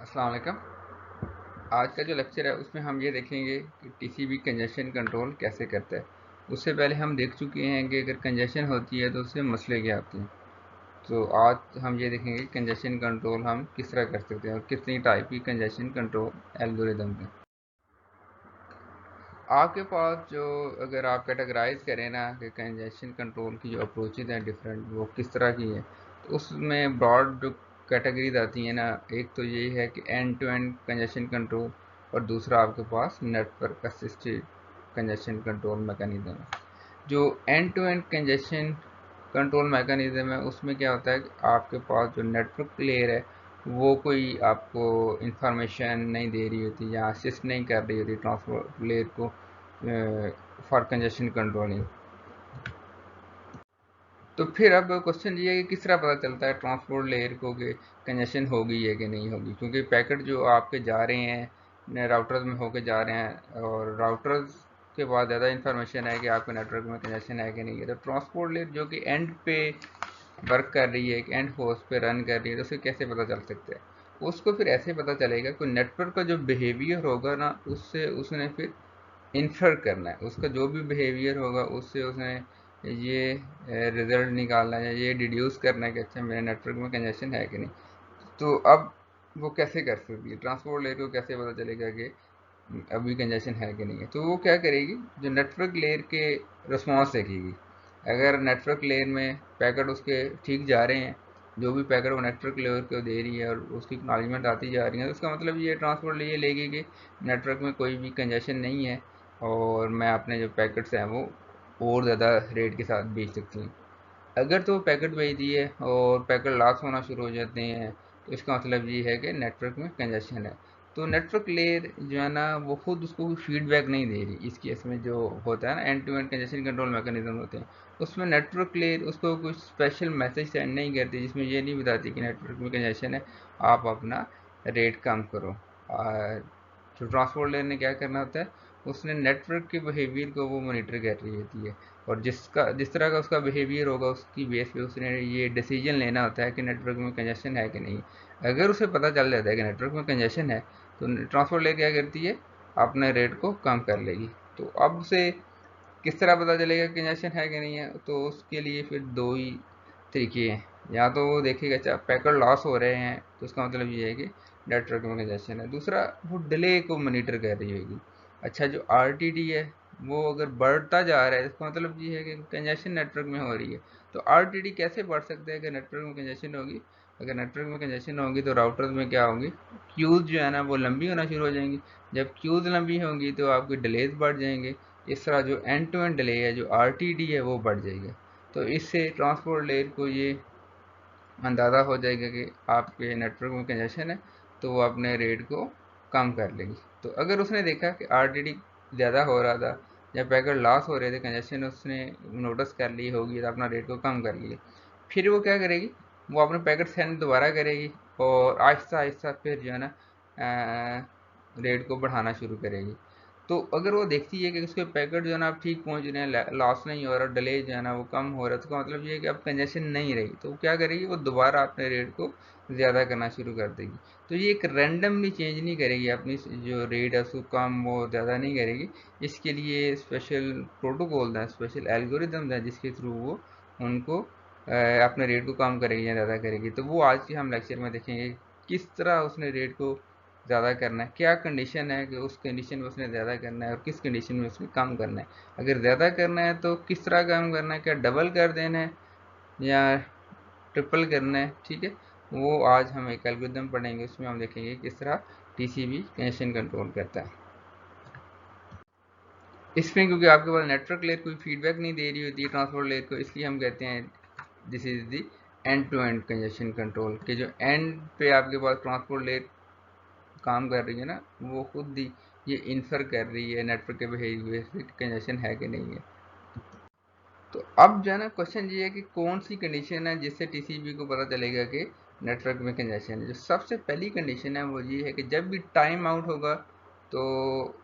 अस्सलाम वालेकुम। आज का जो लेक्चर है उसमें हम ये देखेंगे कि टीसीपी कंजेशन कंट्रोल कैसे करता है। उससे पहले हम देख चुके हैं कि अगर कंजेशन होती है तो उससे मसले क्या आते हैं। तो आज हम ये देखेंगे कंजेशन कंट्रोल हम किस तरह कर सकते हैं और कितनी टाइप की कंजेशन कंट्रोल एल्गोरिदम हैं। आपके पास जो अगर आप कैटेगराइज करें ना कि कंजेशन कंट्रोल की जो अप्रोचेज हैं डिफरेंट वो किस तरह की है, तो उसमें ब्रॉड जो कैटेगरीज आती हैं ना, एक तो ये है कि end to end congestion control और दूसरा आपके पास network assisted congestion control mechanism है। जो end to end congestion control mechanism है उसमें क्या होता है कि आपके पास जो नेटवर्क लेयर है वो कोई आपको इंफॉर्मेशन नहीं दे रही होती या असिस्ट नहीं कर रही होती ट्रांसपोर्ट लेयर को फॉर कंजेशन कंट्रोलिंग। तो फिर अब क्वेश्चन ये है कि किस तरह पता चलता है ट्रांसपोर्ट लेयर को कि कंजेशन होगी है कि नहीं होगी, क्योंकि पैकेट जो आपके जा रहे हैं राउटर्स में होके जा रहे हैं और राउटर्स के बाद ज़्यादा इन्फॉर्मेशन है कि आपके नेटवर्क में कंजेशन है कि नहीं है। तो ट्रांसपोर्ट लेयर जो कि एंड पे वर्क कर रही है, एक एंड होस्ट पे रन कर रही है, तो उसे कैसे पता चल सकता है? उसको फिर ऐसे पता चलेगा कि नेटवर्क का जो बिहेवियर होगा ना उससे उसने फिर इन्फर करना है। उसका जो भी बिहेवियर होगा उससे उसने ये रिजल्ट निकालना है, ये डिड्यूस करना है कि अच्छा मेरे नेटवर्क में कंजेशन है कि नहीं। तो अब वो कैसे कर सकती है, ट्रांसपोर्ट लेयर को कैसे पता चलेगा कि अभी कंजेशन है कि नहीं है? तो वो क्या करेगी, जो नेटवर्क लेयर के रिस्पॉन्स देखेगी। अगर नेटवर्क लेयर में पैकेट उसके ठीक जा रहे हैं, जो भी पैकेट वो नेटवर्क लेयर को दे रही है और उसकी एक्नॉलेजमेंट आती जा रही है, तो उसका मतलब ये ट्रांसपोर्ट लेयर लेगी कि नेटवर्क में कोई भी कंजेशन नहीं है और मैं अपने जो पैकेट्स हैं वो और ज़्यादा रेट के साथ बेच सकती हूँ। अगर तो पैकेट भेज दिए और पैकेट लॉस होना शुरू हो जाते हैं, तो इसका मतलब ये है कि नेटवर्क में कंजेशन है। तो नेटवर्क लेयर जो है ना वो खुद उसको कोई फीडबैक नहीं दे रही। इस केस में जो होता है ना end to end congestion control mechanism होते हैं, उसमें नेटवर्क लेयर उसको कुछ स्पेशल मैसेज सेंड नहीं करती जिसमें ये नहीं बताती कि नेटवर्क में कंजेशन है, आप अपना रेट कम करो। और जो ट्रांसपोर्ट लेयर ने क्या करना होता है, उसने नेटवर्क के बिहेवियर को वो मॉनिटर कर रही होती है और जिस तरह का उसका बिहेवियर होगा उसकी बेस पे उसने ये डिसीजन लेना होता है कि नेटवर्क में कंजेशन है कि नहीं। अगर उसे पता चल जाता है कि नेटवर्क में कंजेशन है, तो ट्रांसपोर्ट लेयर क्या करती है, अपने रेट को कम कर लेगी। तो अब उसे किस तरह पता चलेगा कंजेशन है कि नहीं है, तो उसके लिए फिर दो ही तरीके हैं। या तो वो देखेगा अच्छा पैकेट लॉस हो रहे हैं, तो उसका मतलब ये है कि नेटवर्क में कंजेशन है। दूसरा, वो डिले को मॉनिटर कर रही होगी। अच्छा, जो आरटीडी है वो अगर बढ़ता जा रहा है, इसका मतलब ये है कि कंजेशन नेटवर्क में हो रही है। तो आरटीडी कैसे बढ़ सकता है कि नेटवर्क में कंजेशन होगी? अगर नेटवर्क में कंजेशन होगी तो राउटर्स में क्या होंगी, क्यूज जो है ना वो लंबी होना शुरू हो जाएंगी। जब क्यूज लंबी होंगी तो आपकी डिलेज बढ़ जाएंगे। इस तरह जो एंड टू एंड डिले है, जो आरटीडी है, वो बढ़ जाएगा। तो इससे ट्रांसपोर्ट लेयर को ये अंदाज़ा हो जाएगा कि आपके नेटवर्क में कंजेशन है, तो वो अपने रेट को कम कर लेगी। तो अगर उसने देखा कि आरटीडी ज़्यादा हो रहा था या पैकेट लॉस हो रहे थे, कंजेशन उसने नोटिस कर ली होगी, तो अपना रेट को कम कर लिया। फिर वो क्या करेगी, वो अपने पैकेट सेंड दोबारा करेगी और आहिस्ता आहिस्ता फिर जो है ना रेट को बढ़ाना शुरू करेगी। तो अगर वो देखती है कि उसके पैकेट जो है ना आप ठीक पहुंच रहे हैं, लॉस नहीं हो रहा, डिले जो है ना वो कम हो रहा है, तो उसका मतलब ये है कि अब कंजेशन नहीं रही, तो वो क्या करेगी, वो दोबारा अपने रेट को ज़्यादा करना शुरू कर देगी। तो ये एक रैंडमली चेंज नहीं करेगी, अपनी जो रेट है उसको कम वो ज़्यादा नहीं करेगी। इसके लिए स्पेशल प्रोटोकॉल है, स्पेशल एल्गोरिदम है जिसके थ्रू वो उनको अपने रेट को कम करेगी या ज़्यादा करेगी। तो वो आज के हम लेक्चर में देखेंगे किस तरह उसने रेट को ज़्यादा करना है, क्या कंडीशन है कि उस कंडीशन में उसने ज़्यादा करना है और किस कंडीशन में उसने कम करना है। अगर ज़्यादा करना है तो किस तरह कम करना है, क्या डबल कर देना है या ट्रिपल करना है, ठीक है। वो आज हम एक एल्गोरिथम पढ़ेंगे, उसमें हम देखेंगे किस तरह टीसीपी कंजेशन कंट्रोल करता है। इसमें क्योंकि आपके पास नेटवर्क लेयर कोई फीडबैक नहीं दे रही होती है ट्रांसपोर्ट लेयर को, इसलिए हम कहते हैं this is the end to end congestion control, के जो एंड पे आपके पास ट्रांसपोर्ट लेयर काम कर रही है ना, वो खुद ही ये इन्फर कर रही है नेटवर्क के बिहेवियर से कंजेशन है कि नहीं है। तो अब जो है ना क्वेश्चन ये है कि कौन सी कंडीशन है जिससे टीसीपी को पता चलेगा कि नेटवर्क में कंजेशन है। जो सबसे पहली कंडीशन है वो ये है कि जब भी टाइम आउट होगा, तो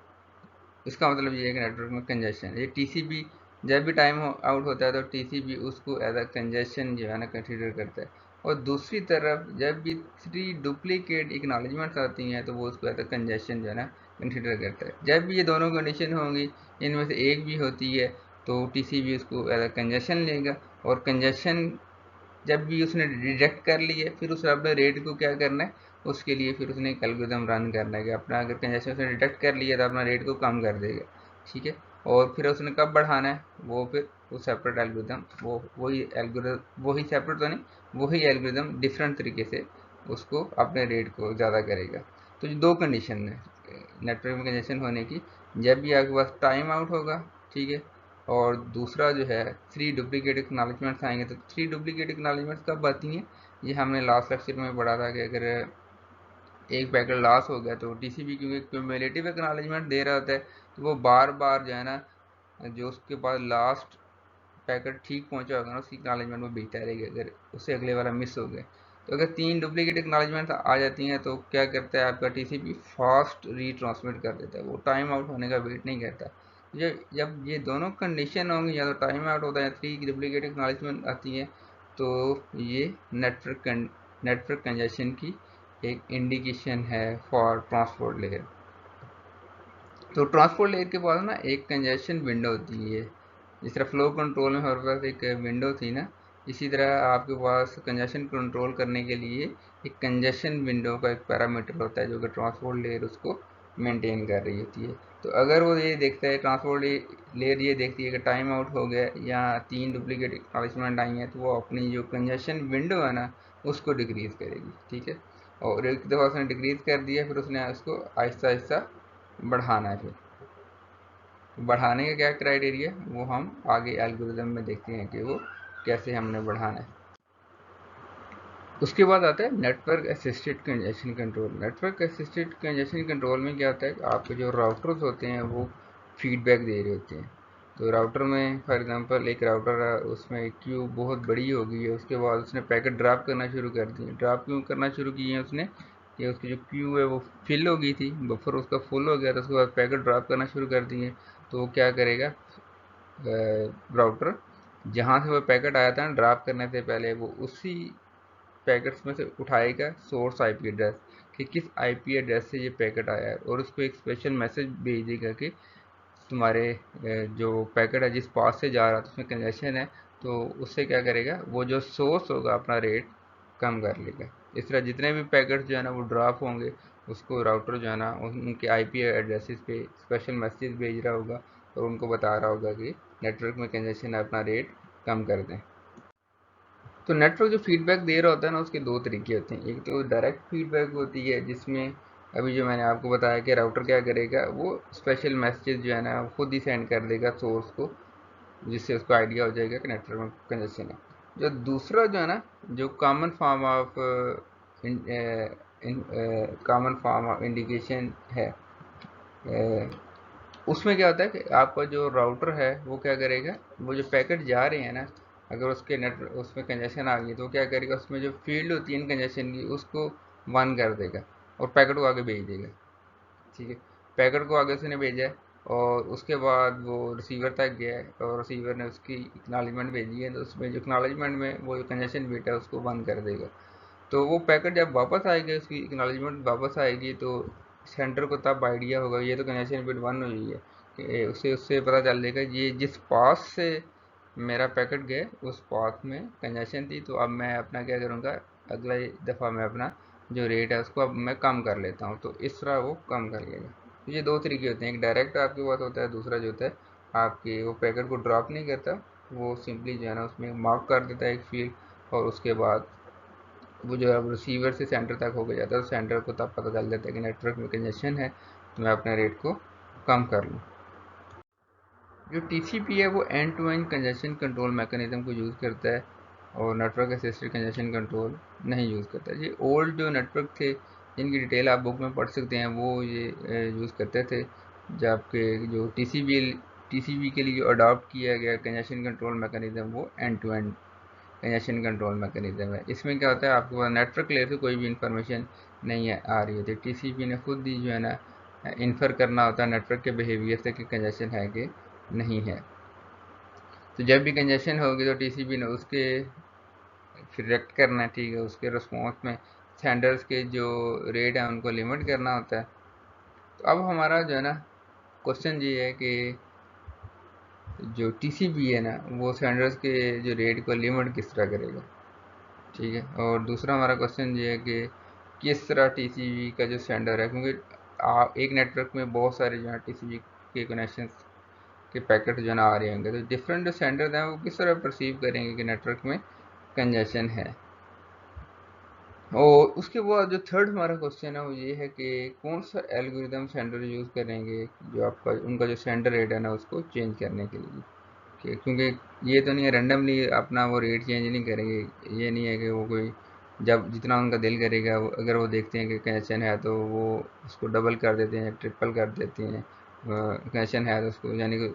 इसका मतलब ये है कि नेटवर्क में कंजेशन है। ये टीसीपी जब भी टाइम आउट होता है तो टीसीपी उसको एज अ कंजेशन जो है ना कंसिडर करता है। और दूसरी तरफ जब भी 3 डुप्लीकेट एक्नॉलेजमेंट्स आती हैं तो वो उसको एज कंजेशन जो है ना कंसिडर करता है। जब भी ये दोनों कंडीशन होंगी, इनमें से एक भी होती है, तो टीसीपी उसको एज कंजेशन लेगा। और कंजेशन जब भी उसने डिटेक्ट कर ली है, फिर उस अपने रेट को क्या करना है, उसके लिए फिर उसने एक एल्गोरिथम रन करना है कि अपना अगर कंजेशन उसने डिटेक्ट कर लिया तो अपना रेट को कम कर देगा, ठीक है। और फिर उसने कब बढ़ाना है, वो फिर वो सेपरेट एल्गोरिथम, वही एल्गोरिथम, वही सेपरेट तो नहीं, वही एल्गोरिथम डिफरेंट तरीके से उसको अपने रेट को ज़्यादा करेगा। तो जो दो कंडीशन है नेटवर्क में कंजेशन होने की, जब भी आपके पास टाइम आउट होगा, ठीक है, और दूसरा जो है 3 डुप्लीकेट एक्नॉलेजमेंट्स आएंगे। तो 3 डुप्लीकेट एक्नॉलेजमेंट्स कब आती हैं, ये हमने लास्ट लेक्चर में पढ़ा था कि अगर एक पैकेट लॉस हो गया तो टीसीपी क्योंकि क्यूमुलेटिव एक्नॉलेजमेंट दे रहा होता है, तो वो बार बार जो है ना, जो उसके पास लास्ट पैकेट ठीक पहुंचा होगा ना, उसकी एक्नॉलेजमेंट वो भेजता रहेगा अगर उससे अगले वाला मिस हो गया। तो अगर 3 डुप्लीकेट एक्नॉलेजमेंट आ जाती हैं तो क्या करता है आपका टीसीपी, फास्ट रीट्रांसमिट कर देता है, वो टाइम आउट होने का वेट नहीं करता। जब ये दोनों कंडीशन होंगी, या तो टाइम आउट होता है या 3 डुप्लीकेट एक्नॉलेजमेंट आती है, तो ये नेटवर्क कंजेशन की एक इंडिकेशन है फॉर ट्रांसपोर्ट लेयर। तो ट्रांसपोर्ट लेयर के पास ना एक कंजेशन विंडो होती है, जिस तरह फ्लो कंट्रोल में हमारे पास एक विंडो थी ना, इसी तरह आपके पास कंजेशन कंट्रोल करने के लिए एक कंजेशन विंडो का एक पैरामीटर होता है, जो कि ट्रांसपोर्ट लेयर उसको मेंटेन कर रही होती है। तो अगर वो ये देखता है, ट्रांसपोर्ट लेयर ये देखती है कि टाइम आउट हो गया या 3 डुप्लीकेट एक्नॉलेजमेंट आई हैं, तो वो अपनी जो कंजेशन विंडो है ना, उसको डिक्रीज करेगी, ठीक है। और एक दफ़ा उसने डिक्रीज कर दिया, फिर उसने उसको आहिस्ता आहिस्ता बढ़ाना है। फिर बढ़ाने का क्या क्राइटेरिया, वो हम आगे एल्गोरिदम में देखते हैं कि वो कैसे हमने बढ़ाना है। उसके बाद आता है network assisted congestion control. Network assisted congestion control में क्या होता है कि आपके जो राउटर्स होते हैं वो फीडबैक दे रहे होते हैं। तो राउटर में फॉर एग्जांपल एक राउटर है, उसमें क्यू बहुत बड़ी हो गई है, उसके बाद उसने पैकेट ड्रॉप करना शुरू कर दिए। ड्रॉप क्यों करना शुरू किए हैं उसने, कि उसकी जो क्यू है वो फिल हो गई थी, बफर उसका फुल हो गया था, उसके बाद पैकेट ड्रॉप करना शुरू कर दिए। तो वो क्या करेगा, राउटर जहाँ से वो पैकेट आया था ड्रॉप करने से पहले, वो उसी पैकेट्स में से उठाएगा सोर्स आईपी एड्रेस, कि किस आईपी एड्रेस से ये पैकेट आया है, और उसको एक स्पेशल मैसेज भेज देगा कि तुम्हारे जो पैकेट है जिस पास से जा रहा था उसमें कंजेशन है। तो उससे क्या करेगा, वो जो सोर्स होगा अपना रेट कम कर लेगा। इस तरह जितने भी पैकेट जो है ना वो ड्रॉप होंगे, उसको राउटर जो है ना उनके आईपी एड्रेसेस पे स्पेशल मैसेज भेज रहा होगा, और उनको बता रहा होगा कि नेटवर्क में कंजेशन है, अपना रेट कम कर दें। तो नेटवर्क जो फीडबैक दे रहा होता है ना, उसके दो तरीके होते हैं। एक तो डायरेक्ट फीडबैक होती है, जिसमें अभी जो मैंने आपको बताया कि राउटर क्या करेगा, वो स्पेशल मैसेज जो है ना खुद ही सेंड कर देगा सोर्स को, जिससे उसको आइडिया हो जाएगा कि नेटवर्क में कंजेशन है। जो दूसरा जो है ना, जो common form of common form of indication है, उसमें क्या होता है कि आपका जो राउटर है वो क्या करेगा, वो जो पैकेट जा रहे हैं ना, अगर उसके नेट उसमें कंजेशन आ गई तो क्या करेगा, उसमें जो फील्ड होती है कंजेशन की, उसको वन कर देगा और पैकेट को आगे भेज देगा, ठीक है। पैकेट को आगे उसने भेजा है, और उसके बाद वो रिसीवर तक गया है, और रिसीवर ने उसकी एक्नॉलेजमेंट भेजी है, तो उसमें जो एक्नॉलेजमेंट में वो जो कंजेशन बिट है उसको बंद कर देगा। तो वो पैकेट जब वापस आएगा, उसकी एक्नॉलेजमेंट वापस आएगी, तो सेंटर को तब आइडिया होगा ये तो कंजेशन बिट 1 हुई है, कि उससे उससे पता चल जाएगा ये जिस पास से मेरा पैकेट गया उस पाथ में कंजेशन थी, तो अब मैं अपना क्या करूँगा, अगला दफ़ा मैं अपना जो रेट है उसको अब मैं कम कर लेता हूँ, तो इस तरह वो कम कर लेगा। तो ये दो तरीके होते हैं, एक डायरेक्ट आपके पास होता है, दूसरा जो होता है आपके वो पैकेट को ड्रॉप नहीं करता, वो सिंपली जो है ना उसमें मार्क कर देता है एक फील्ड, और उसके बाद वो जो है अब रिसीवर से सेंटर तक हो गया जाता है, तो सेंटर को तब पता चल जाता है कि नेटवर्क में कंजेशन है, तो मैं अपने रेट को कम कर लूँ। जो टीसीपी है वो end to end congestion control mechanism को यूज़ करता है, और नेटवर्क असिस्टेड कंजेशन कंट्रोल नहीं यूज़ करता। ये ओल्ड जो नेटवर्क थे, जिनकी डिटेल आप बुक में पढ़ सकते हैं, वो ये यूज़ करते थे। जबकि जो टीसीपी के लिए जो अडॉप्ट किया गया कंजेशन कंट्रोल मैकेनिज्म, वो end to end congestion control mechanism है। इसमें क्या होता है, आपके पास नेटवर्क लेयर से कोई भी इंफॉर्मेशन नहीं है आ रही होती, टीसीपी ने खुद ही जो है ना इन्फर करना होता है नेटवर्क के बिहेवियर से कि कंजेशन है कि नहीं है। तो जब भी कंजेशन होगी तो टीसीपी ने उसके फिर रिएक्ट करना है, ठीक है, उसके रिस्पॉन्स में सेंडर्स के जो रेट है उनको लिमिट करना होता है। तो अब हमारा जो है ना क्वेश्चन ये है कि जो टीसीबी है ना वो सेंडर्स के जो रेट को लिमिट किस तरह करेगा, ठीक है। और दूसरा हमारा क्वेश्चन ये है कि किस तरह टीसीबी का जो सेंडर है, क्योंकि एक नेटवर्क में बहुत सारे जो है टीसीबी के कनेक्शन के पैकेट जो है ना आ रहे होंगे, तो डिफरेंट जो सेंडर हैं वो किस तरह परसीव करेंगे कि नेटवर्क में कंजेशन है। और उसके बाद जो थर्ड हमारा क्वेश्चन है वो ये है कि कौन सा एल्गोरिदम सेंडर यूज़ करेंगे जो आपका उनका जो सेंडर रेट है ना उसको चेंज करने के लिए, क्योंकि ये तो नहीं है रैंडमली अपना वो रेट चेंज नहीं करेंगे। ये नहीं है कि वो कोई जब जितना उनका दिल करेगा अगर वो देखते हैं कि कनेक्शन है तो वो उसको डबल कर देते हैं, ट्रिपल कर देते हैं। कनेक्शन है तो उसको यानी कि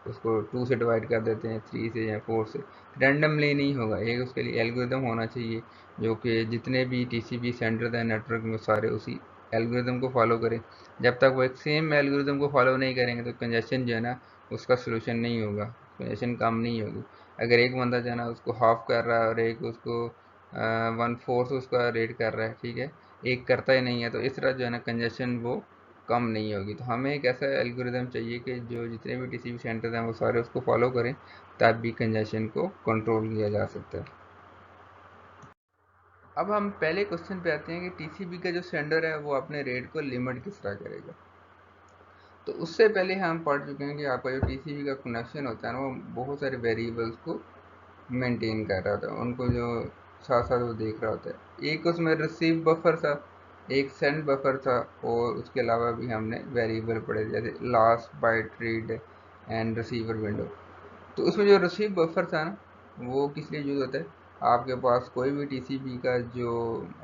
उसको 2 से डिवाइड कर देते हैं, 3 से या 4 से। रैंडमली नहीं होगा, एक उसके लिए एल्गोरिदम होना चाहिए जो कि जितने भी टीसीपी सेंटर हैं नेटवर्क में सारे उसी एल्गोरिदम को फॉलो करें। जब तक वो एक सेम एल्गोरिदम को फॉलो नहीं करेंगे तो कंजेशन जो है ना उसका सोल्यूशन नहीं होगा, कंजेशन कम नहीं होगी। अगर एक बंदा जो है ना उसको हाफ कर रहा है और एक उसको 1/4 उसका रेट कर रहा है, ठीक है, एक करता ही नहीं है, तो इस तरह जो है ना कंजेशन वो कम नहीं होगी। तो हमें एक ऐसा एल्गोरिदम चाहिए कि जो जितने भी टीसीपी सेंटर हैं वो सारे उसको फॉलो करें, तब भी कंजेशन को कंट्रोल किया जा सकता है। अब हम पहले क्वेश्चन पे आते हैं कि टीसीपी का जो सेंडर है वो अपने रेट को लिमिट किस तरह करेगा। तो उससे पहले हम पढ़ चुके हैं कि आपका जो टीसीपी का कनेक्शन होता है ना वो बहुत सारे वेरिएबल्स को मेंटेन कर रहा होता है, उनको जो साथ साथ वो देख रहा होता है। एक उसमें रिसीव बफर था, एक सेंड बफर था, और उसके अलावा भी हमने वेरिएबल पढ़े जैसे last byte read and receiver window. तो उसमें जो रिसीव बफर था ना वो किस लिए यूज़ होता है, आपके पास कोई भी टीसीपी का जो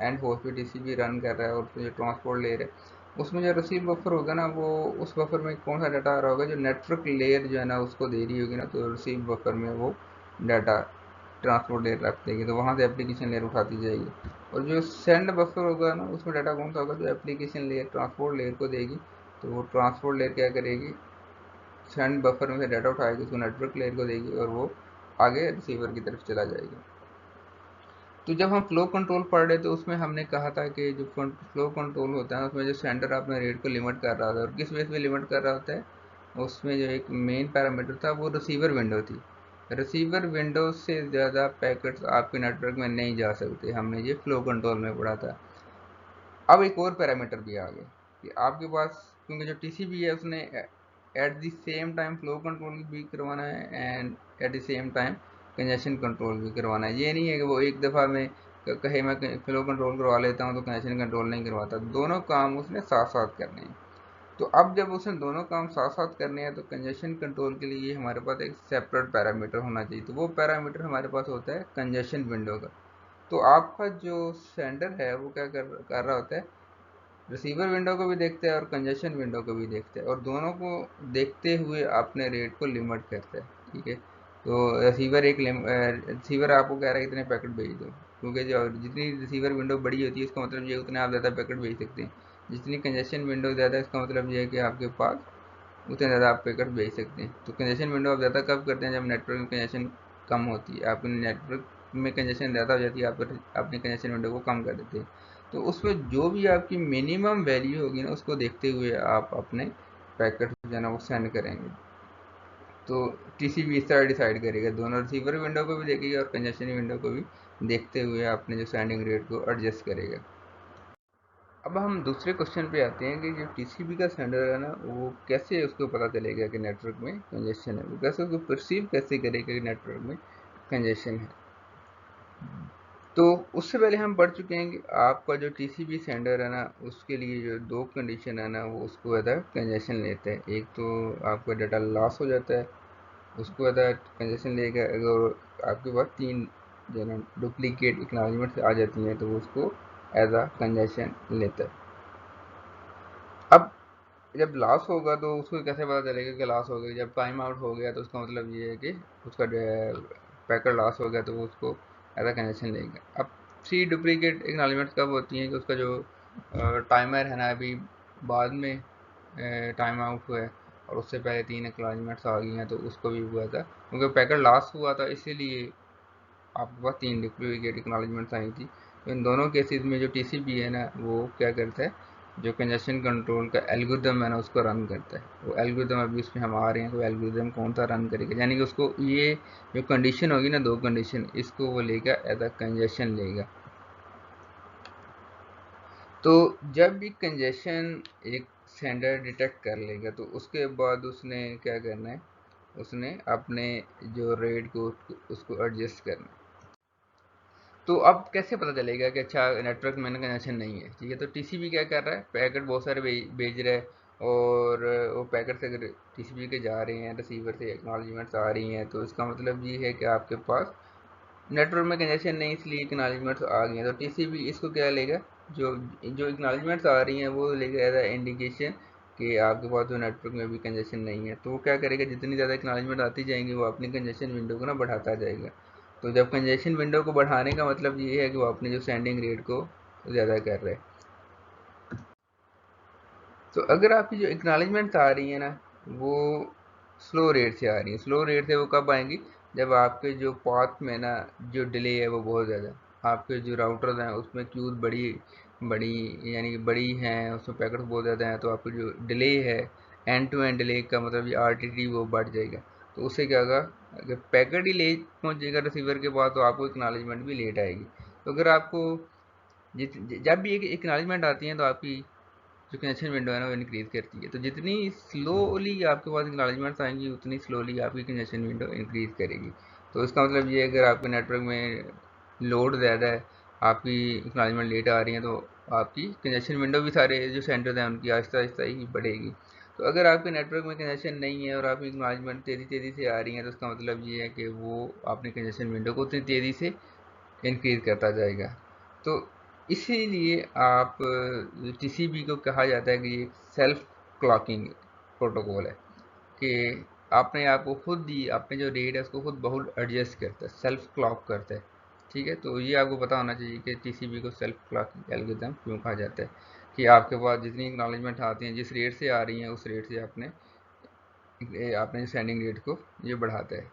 एंड होस्ट पे टीसीपी रन कर रहा है और उसमें जो ट्रांसपोर्ट ले रहा है उसमें जो रिसीव बफर होगा ना वो उस बफर में कौन सा डाटा आ रहा होगा जो नेटवर्क लेयर जो है ना उसको दे रही होगी ना, तो रिसीव बफर में वो डाटा ट्रांसपोर्ट लेयर रख देगी, तो वहाँ से एप्लीकेशन लेयर उठाती जाएगी। और जो सेंड बफर होगा ना उसमें डाटा कौन सा होगा जो एप्लीकेशन लेयर ट्रांसपोर्ट लेयर को देगी, तो वो ट्रांसपोर्ट लेयर क्या करेगी, सेंड बफर में से डाटा उठाएगी उसको नेटवर्क लेयर को देगी और वो आगे रिसीवर की तरफ चला जाएगा। तो जब हम फ्लो कंट्रोल पढ़ रहे तो उसमें हमने कहा था कि जो फ्लो कंट्रोल होता है उसमें जो सेंडर अपने रेट को लिमिट कर रहा था, और किस बेस पे लिमिट कर रहा होता है, उसमें जो एक मेन पैरामीटर था वो रिसीवर विंडो थी। रिसीवर विंडो से ज़्यादा पैकेट्स आपके नेटवर्क में नहीं जा सकते, हमने ये फ्लो कंट्रोल में पढ़ा था। अब एक और पैरामीटर भी आ गया कि आपके पास, क्योंकि जो टीसीपी है उसने at the same time flow control भी करवाना है and at the same time congestion control भी करवाना है। ये नहीं है कि वो एक दफ़ा में कहे मैं फ्लो कंट्रोल करवा लेता हूँ तो कंजेशन कंट्रोल नहीं करवाता, दोनों काम उसने साथ साथ करने हैं। तो अब जब उसने दोनों काम साथ साथ करने हैं तो कंजेशन कंट्रोल के लिए हमारे पास एक सेपरेट पैरामीटर होना चाहिए, तो वो पैरामीटर हमारे पास होता है कंजेशन विंडो का। तो आपका जो सेंडर है वो क्या कर रहा होता है, रिसीवर विंडो को भी देखते हैं और कंजेशन विंडो को भी देखते हैं, और दोनों को देखते हुए अपने रेट को लिमिट करते हैं, ठीक है। तो रिसीवर आपको कह रहा है इतने पैकेट भेज दो, क्योंकि जो जितनी रिसीवर विंडो बड़ी होती है इसका मतलब ये उतने आप ज़्यादा पैकेट भेज सकते हैं। जितनी कंजेशन विंडो ज़्यादा है इसका मतलब ये है कि आपके पास उतने ज़्यादा आप पैकेट भेज सकते हैं। तो कंजेशन विंडो आप ज़्यादा कब करते हैं, जब नेटवर्क में कंजेशन कम होती है, आपके नेटवर्क में कंजेशन ज़्यादा हो जाती है, आप अपनी कंजेशन विंडो को कम कर देते हैं। तो उसमें जो भी आपकी मिनिमम वैल्यू होगी ना उसको देखते हुए आप अपने पैकेट जो है ना वो सेंड करेंगे। तो टीसीपी इस तरह डिसाइड करेगा, दोनों रिसीवर विंडो को भी देखेगा और कंजेशन विंडो को भी देखते हुए अपने जो सेंडिंग रेट को एडजस्ट करेगा। अब हम दूसरे क्वेश्चन पे आते हैं कि जो टीसीपी का सेंडर है ना वो कैसे उसको पता चलेगा कि नेटवर्क में कंजेशन है, वो कैसे उसको परसीव कैसे करेगा कि नेटवर्क में कंजेशन है। तो उससे पहले हम पढ़ चुके हैं कि आपका जो टीसीपी सेंडर है ना उसके लिए जो दो कंडीशन है ना वो उसको अदा कंजेशन लेता है। एक तो आपका डाटा लॉस हो जाता है, उसको अदा कंजेशन लेगा। अगर आपके पास 3 जो है ना डुप्लीकेट एक्नॉलेजमेंट आ जाती हैं तो वो उसको एज आ कंजेशन लेता है। अब जब लॉस होगा तो उसको कैसे पता चलेगा कि लॉस हो गया, जब टाइम आउट हो गया तो उसका मतलब ये है कि उसका पैकेट लॉस हो गया तो वो उसको एज कनेक्शन लेगा। अब 3 डुप्लीकेट एक्नॉलेजमेंट्स कब होती हैं कि उसका जो टाइमर है ना अभी बाद में टाइम आउट हुआ है और उससे पहले 3 एक्नॉलेजमेंट्स आ गई हैं तो उसको भी हुआ था, क्योंकि पैकेट लॉस हुआ था इसीलिए आपके पास 3 डुप्लीकेट एक्नॉलेजमेंट्स आई थी। तो इन दोनों केसेस में जो टीसीपी है ना वो क्या करता है, जो कंजेशन कंट्रोल का एल्गोरिदम है ना उसको रन करता है। वो एल्गोरिदम अभी उसमें हम आ रहे हैं, तो एल्गोरिदम कौन सा रन करेगा, यानी कि उसको ये जो कंडीशन होगी ना, 2 कंडीशन, इसको वो लेगा एज अ कंजेशन लेगा। तो जब भी कंजेशन एक सेंडर डिटेक्ट कर लेगा तो उसके बाद उसने क्या करना है, उसने अपने जो रेट को उसको एडजस्ट करना है। तो अब कैसे पता चलेगा कि अच्छा नेटवर्क में कनेक्शन नहीं है, ठीक है। तो टीसीपी क्या कर रहा है, पैकेट बहुत सारे भेज रहा है, और वो पैकेट से अगर टीसीपी के जा रहे हैं, रिसीवर से एक्नॉलेजमेंट्स आ रही हैं, तो इसका मतलब ये है कि आपके पास नेटवर्क में कंजेशन नहीं, इसलिए एक्नॉलेजमेंट्स आ गई हैं। तो टीसीपी इसको क्या लेगा, जो जो एक्नॉलेजमेंट्स आ रही हैं वो लेगा एज अ इंडिकेशन कि आपके पास जो नेटवर्क में भी कंजेशन नहीं है। तो वो क्या करेगा, जितनी ज़्यादा एक्नॉलेजमेंट आती जाएंगी वो अपनी कंजेशन विंडो को ना बढ़ाता जाएगा। तो जब कंजेशन विंडो को बढ़ाने का मतलब ये है कि वो अपने जो सेंडिंग रेट को ज़्यादा कर रहे हैं। तो अगर आपकी जो एक्नॉलेजमेंट्स आ रही है ना वो स्लो रेट से आ रही है, स्लो रेट से वो कब आएंगी, जब आपके जो पाथ में ना जो डिले है वो बहुत ज़्यादा, आपके जो राउटर्स हैं उसमें क्यूज बड़ी बड़ी यानी कि बड़ी हैं, उसमें पैकेट्स बहुत ज़्यादा हैं, तो आपको जो डिले है, एंड टू एंड डिले का मतलब ये आरटीटी वो बढ़ जाएगा। तो उससे क्या होगा, अगर पैकेट ही लेट पहुँचेगा रिसीवर के पास तो आपको एक्नॉलेजमेंट भी लेट आएगी। तो अगर आपको जब भी एक एक्नॉलेजमेंट आती है तो आपकी जो कनेक्शन विंडो है ना वो इंक्रीज करती है। तो जितनी स्लोली आपके पास एक्नॉलेजमेंट्स आएंगी उतनी स्लोली आपकी कनेक्शन विंडो इंक्रीज करेगी। तो इसका मतलब ये अगर आपके नेटवर्क में लोड ज़्यादा है, आपकी एक्नॉलेजमेंट लेट आ रही है, तो आपकी कनेक्शन विंडो भी सारे जो सेंटर्स हैं उनकी आहिस्ता आहिस्ता ही बढ़ेगी। तो अगर आपके नेटवर्क में कनेक्शन नहीं है और आपकी एक्नॉलेजमेंट तेज़ी तेज़ी से आ रही है, तो इसका मतलब ये है कि वो अपनी कनेक्शन विंडो को उतनी तेज़ी से इंक्रीज करता जाएगा। तो इसीलिए आप टीसीपी को कहा जाता है कि ये सेल्फ क्लॉकिंग प्रोटोकॉल है, कि आपने आप को खुद ही अपने जो रेट है उसको खुद बहुत एडजस्ट करता है, सेल्फ क्लॉक करता है, ठीक है। तो ये आपको पता होना चाहिए कि टीसीपी को सेल्फ क्लॉकिंग एल्गोरिथम क्यों कहा जाता है, कि आपके पास जितनी एक्नॉलेजमेंट आती हैं जिस रेट से आ रही हैं उस रेट से आपने सेंडिंग रेट को ये बढ़ाता है।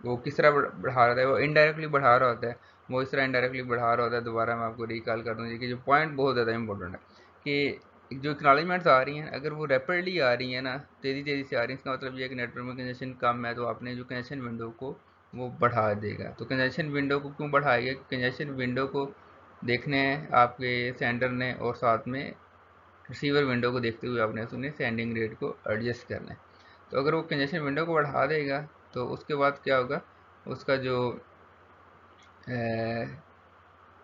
वो किस तरह बढ़ा रहा है, वो इनडायरेक्टली बढ़ा रहा होता है। वो इस तरह इनडायरेक्टली बढ़ा रहा होता है, दोबारा मैं आपको रिकॉल कर दूँ कि जो पॉइंट बहुत ज़्यादा इंपॉर्टेंट है, कि जो एक्नॉलेजमेंट्स आ रही हैं अगर वो रैपिडली आ रही हैं ना, तेज़ी तेज़ी से आ रही हैं, इसका मतलब ये है कि नेटवर्क में कंजेशन कम है, तो आपने जो कंजेशन विंडो को वो बढ़ा देगा। तो कंजेशन विंडो को क्यों बढ़ाएगा, कंजेशन विंडो को देखने हैं आपके सेंडर ने, और साथ में रिसीवर विंडो को देखते हुए आपने उसने सेंडिंग रेट को एडजस्ट करना है। तो अगर वो कंजेशन विंडो को बढ़ा देगा तो उसके बाद क्या होगा, उसका जो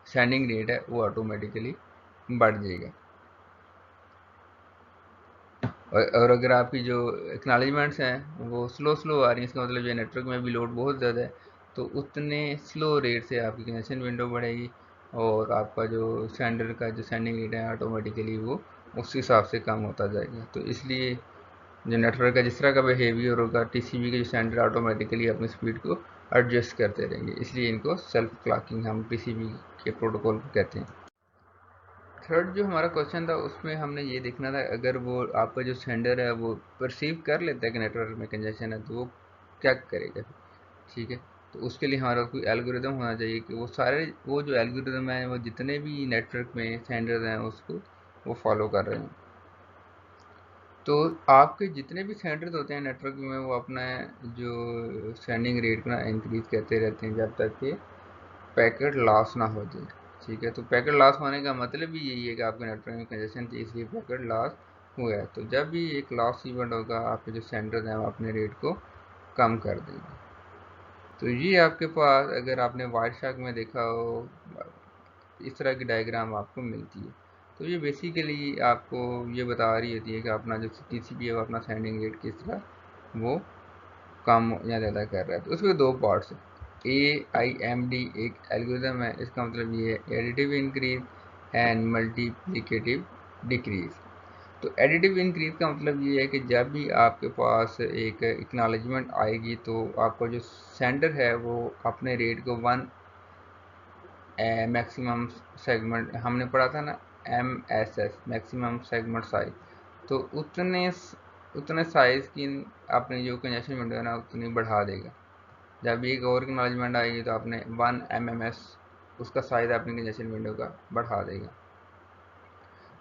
सेंडिंग रेट है वो ऑटोमेटिकली बढ़ जाएगा। और अगर आपकी जो एक्नॉलेजमेंट्स हैं वो स्लो स्लो आ रही हैं, इसका मतलब ये नेटवर्क में भी लोड बहुत ज़्यादा है, तो उतने स्लो रेट से आपकी कनेक्शन विंडो बढ़ेगी, और आपका जो सेंडर का जो सेंडिंग रेट है ऑटोमेटिकली वो उस हिसाब से कम होता जाएगा। तो इसलिए जो नेटवर्क का जिस तरह का बिहेवियर होगा, टीसीपी के जो सेंडर ऑटोमेटिकली अपनी स्पीड को एडजस्ट करते रहेंगे, इसलिए इनको सेल्फ क्लॉकिंग हम टीसीपी के प्रोटोकॉल को कहते हैं। थर्ड जो हमारा क्वेश्चन था उसमें हमने ये देखना था, अगर वो आपका जो सेंडर है वो परसीव कर लेता है कि नेटवर्क में कंजेशन है तो वो क्या करेगा, ठीक है। तो उसके लिए हमारा कोई एल्गोरिदम होना चाहिए कि वो सारे वो जो एल्गोरिदम है वो जितने भी नेटवर्क में सेंडर्स हैं उसको वो फॉलो कर रहे हैं। तो आपके जितने भी सेंडर्स होते हैं नेटवर्क में वो अपना जो सेंडिंग रेट को ना इंक्रीज करते रहते हैं जब तक कि पैकेट लॉस ना हो जाए, ठीक है। तो पैकेट लॉस होने का मतलब भी यही है कि आपके नेटवर्क में कंजेशन थी इसलिए पैकेट लॉस हुआ है। तो जब भी एक लॉस इवेंट होगा आपके जो सेंडर्स हैं वो अपने रेट को कम कर देंगे। तो ये आपके पास अगर आपने वायर शार्क में देखा हो इस तरह की डायग्राम आपको मिलती है। तो ये बेसिकली आपको ये बता रही होती है कि अपना जो टीसीपी है वो अपना सेंडिंग रेट किस तरह वो कम या ज़्यादा कर रहा है। तो उसके दो पार्ट्स हैं, AIMD एक एल्गोरिथम है, इसका मतलब ये है additive increase and multiplicative decrease. तो एडिटिव इंक्रीज का मतलब ये है कि जब भी आपके पास एक एक्नॉलेजमेंट आएगी तो आपका जो सेंडर है वो अपने रेट को 1 मैक्सिमम सेगमेंट हमने पढ़ा था ना, MSS मैक्सिमम सेगमेंट साइज, तो उतने उतने साइज़ की अपनी जो कंजेशन विंडो है ना उतनी बढ़ा देगा। जब एक और एक्नॉलेजमेंट आएगी तो आपने 1 MMS उसका साइज अपनी कंजेशन विंडो का बढ़ा देगा।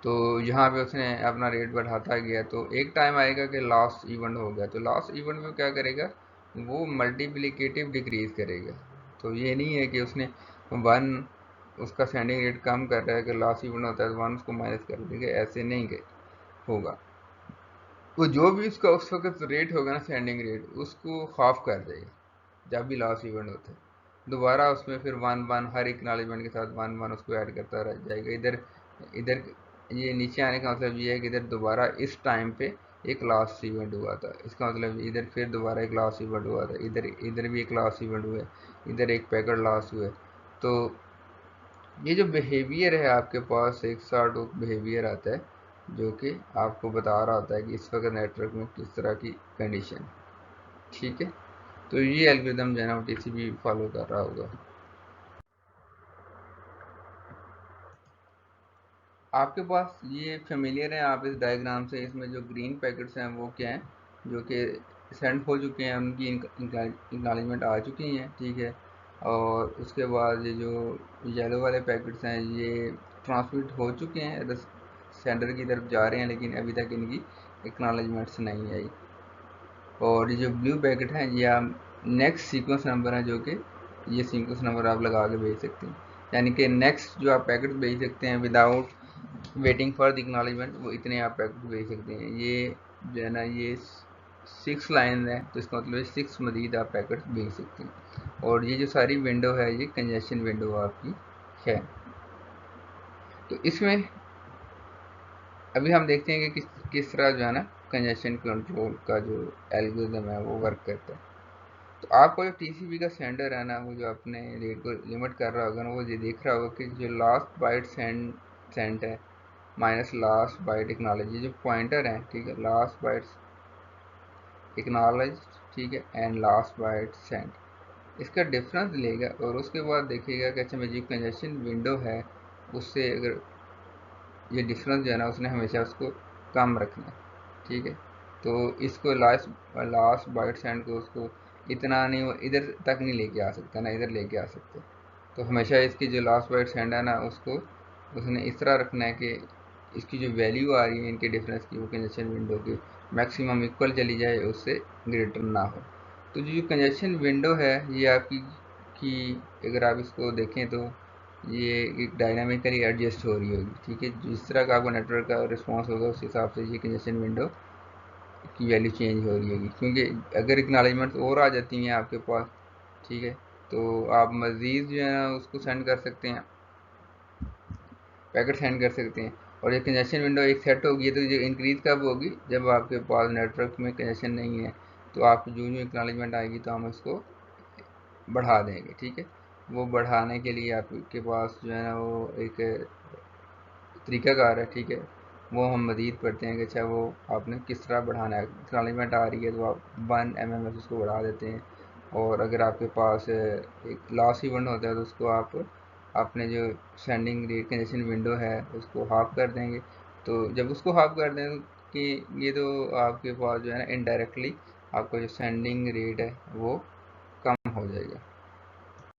तो यहाँ पे उसने अपना रेट बढ़ाता गया, तो एक टाइम आएगा कि लास्ट इवेंट हो गया, तो लास्ट इवेंट में क्या करेगा, वो मल्टीप्लिकेटिव डिक्रीज करेगा। तो ये नहीं है कि उसने 1 उसका सेंडिंग रेट कम कर रहा है कि लास्ट इवेंट होता है तो 1 उसको माइनस कर देगा, ऐसे नहीं होगा। वो जो भी उसका उस वक्त रेट होगा ना, सेंडिंग रेट, उसको हाफ कर देगा जब भी लास्ट इवेंट होता है। दोबारा उसमें फिर 1 1 हर एक्नॉलेजमेंट के साथ 1 1 उसको ऐड करता रह जाएगा। इधर इधर ये नीचे आने का मतलब ये है कि इधर दोबारा इस टाइम पे एक लास्ट इवेंट हुआ था, इसका मतलब इधर फिर दोबारा एक लास्ट इवेंट हुआ था, इधर इधर भी एक लास्ट इवेंट हुआ, इधर एक पैकेट लास्ट हुए। तो ये जो बिहेवियर है आपके पास, एक सॉर्ट ऑफ बिहेवियर आता है जो कि आपको बता रहा होता है कि इस वक्त नेटवर्क में किस तरह की कंडीशन। ठीक है, तो ये एल्गोरिदम जो है ना टीसीपी फॉलो कर रहा होगा। आपके पास ये फेमिलियर है आप इस डायग्राम से, इसमें जो ग्रीन पैकेट्स हैं वो क्या हैं, जो कि सेंड हो चुके हैं, उनकी इंक्नॉलेजमेंट आ चुकी हैं। ठीक है, और उसके बाद ये जो येलो वाले पैकेट्स हैं ये ट्रांसमिट हो चुके हैं, सेंडर की तरफ जा रहे हैं, लेकिन अभी तक इनकी एक्नॉलेजमेंट्स नहीं आई। और ये जो ब्लू पैकेट हैं ये आप नेक्स्ट सीक्वेंस नंबर है, जो कि ये सीक्वेंस नंबर आप लगा के भेज सकते हैं, यानी कि नेक्स्ट जो आप पैकेट भेज सकते हैं without waiting for the acknowledgement, वो इतने आप पैकेट भेज सकते हैं। ये जो है ना ये 6 लाइन है, तो इसका मतलब 6 मजीद आप पैकेट भेज सकते हैं। और ये जो सारी विंडो है ये कंजेशन विंडो आपकी है। तो इसमें अभी हम देखते हैं कि किस तरह जो है ना कंजेशन कंट्रोल का जो एल्गोरिथम है वो वर्क करता है। तो आपको जो टीसीपी का सेंडर है ना, वो जो अपने रेट को लिमिट कर रहा होगा ना, वो ये देख रहा होगा कि जो लास्ट बाइट सेंट है माइनस लास्ट बाइट एक्नॉलेज, ये जो पॉइंटर है, ठीक है, लास्ट बाइट एक्नॉलेज, ठीक है, एंड लास्ट बाइट सेंट, इसका डिफरेंस लेगा और उसके बाद देखेगा कि अच्छा मेरी कंजेशन विंडो है उससे अगर ये डिफरेंस जो है ना उसने हमेशा उसको कम रखना है। ठीक है, तो इसको लास्ट बाइट सेंड को उसको इतना नहीं, इधर तक नहीं लेके आ सकता ना, इधर लेके आ सकते। तो हमेशा इसकी जो लास्ट बाइट सेंड है ना उसको उसने इस तरह रखना है कि इसकी जो वैल्यू आ रही है इनके डिफरेंस की, वो कंजेशन विंडो की मैक्सिमम इक्वल चली जाए, उससे ग्रेटर ना हो। तो जो कंजेशन विंडो है ये आपकी की अगर आप इसको देखें तो ये एक डायनामिकली एडजस्ट हो रही होगी। ठीक है, जिस तरह का आपको नेटवर्क का रिस्पॉन्स होगा उस हिसाब से ये कंजेशन विंडो की वैल्यू चेंज हो रही होगी, क्योंकि अगर एक्नॉलेजमेंट और आ जाती हैं आपके पास, ठीक है, तो आप मज़ीद जो है ना उसको सेंड कर सकते हैं, पैकेट सेंड कर सकते हैं। और ये कंजेशन विंडो एक सेट होगी, तो जो इंक्रीज़ कब होगी, जब आपके पास नेटवर्क में कंजेशन नहीं है, तो आप जो जो एक्नॉलेजमेंट आएगी तो हम उसको बढ़ा देंगे। ठीक है, वो बढ़ाने के लिए आपके पास जो है ना वो एक तरीक़ाकार है। ठीक है, वो हम मज़ीद पढ़ते हैं कि अच्छा वो आपने किस तरह बढ़ाना है। एक्नॉलेजमेंट आ रही है तो आप 1 MMS उसको बढ़ा देते हैं, और अगर आपके पास एक लास्ट इवेंट होता है तो उसको आप अपने जो सेंडिंग रेट कंजेशन विंडो है उसको हाफ कर देंगे। तो जब उसको हाफ कर दें कि ये तो आपके पास जो है ना इनडायरेक्टली आपका जो सेंडिंग रेट है वो कम हो जाएगा।